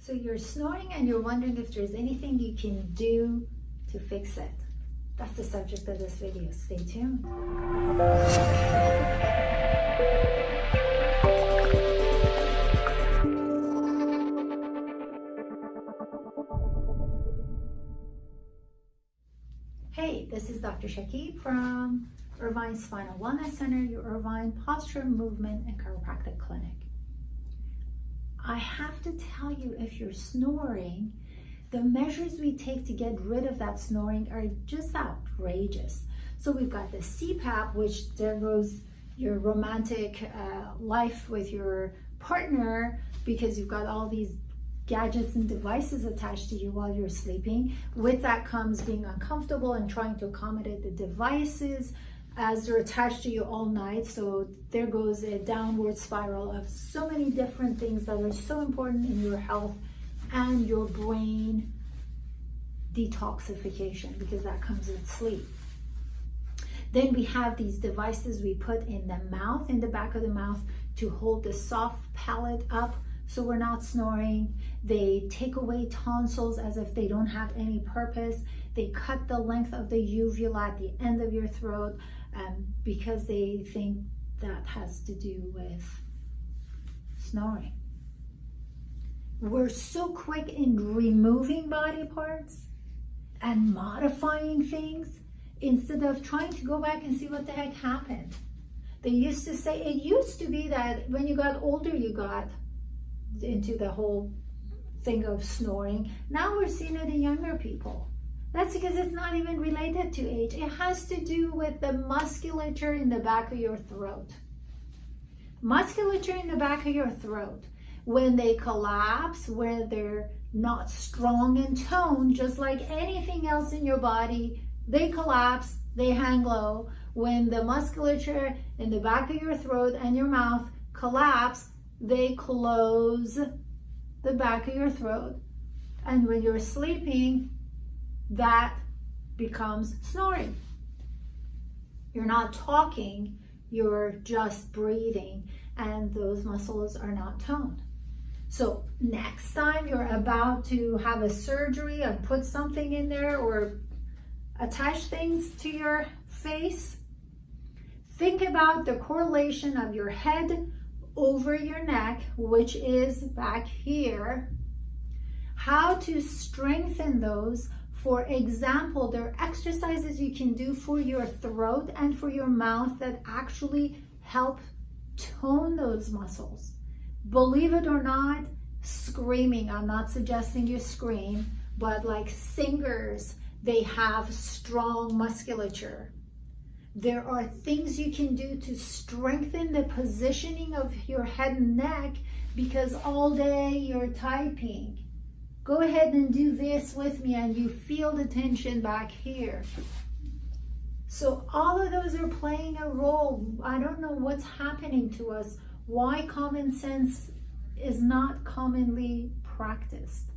So you're snoring and you're wondering if there's anything you can do to fix it. That's the subject of this video. Stay tuned. Hey, this is Dr. Shakib from Irvine Spinal Wellness Center, your Irvine Posture, Movement, and Chiropractic Clinic. I have to tell you, if you're snoring, the measures we take to get rid of that snoring are just outrageous. So we've got the CPAP, which there goes your romantic life with your partner, because you've got all these gadgets and devices attached to you while you're sleeping. With that comes being uncomfortable and trying to accommodate the devices as they're attached to you all night. So there goes a downward spiral of so many different things that are so important in your health and your brain detoxification, because that comes with sleep. Then we have these devices we put in the mouth, in the back of the mouth, to hold the soft palate up so we're not snoring. They take away tonsils as if they don't have any purpose. They cut the length of the uvula at the end of your throat because they think that has to do with snoring. We're so quick in removing body parts and modifying things instead of trying to go back and see what the heck happened. They used to say, it used to be that when you got older, you got into the whole thing of snoring. Now we're seeing it in younger people. That's because it's not even related to age. It has to do with the musculature in the back of your throat. Musculature in the back of your throat, when they collapse, where they're not strong and toned, just like anything else in your body, they collapse, they hang low. When the musculature in the back of your throat and your mouth collapse, they close the back of your throat. And when you're sleeping, that becomes snoring. You're not talking, you're just breathing, and those muscles are not toned. So next time you're about to have a surgery and put something in there or attach things to your face, think about the correlation of your head over your neck, which is back here, how to strengthen those. For example, there are exercises you can do for your throat and for your mouth that actually help tone those muscles. Believe it or not, screaming, I'm not suggesting you scream, but like singers, they have strong musculature. There are things you can do to strengthen the positioning of your head and neck, because all day you're typing. Go ahead and do this with me and you feel the tension back here. So all of those are playing a role. I don't know what's happening to us, why common sense is not commonly practiced.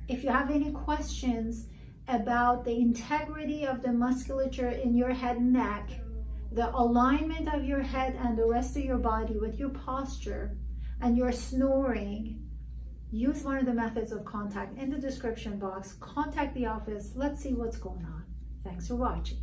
If you have any questions about the integrity of the musculature in your head and neck, the alignment of your head and the rest of your body with your posture and your snoring, use one of the methods of contact in the description box. Contact the office. Let's see what's going on. Thanks for watching.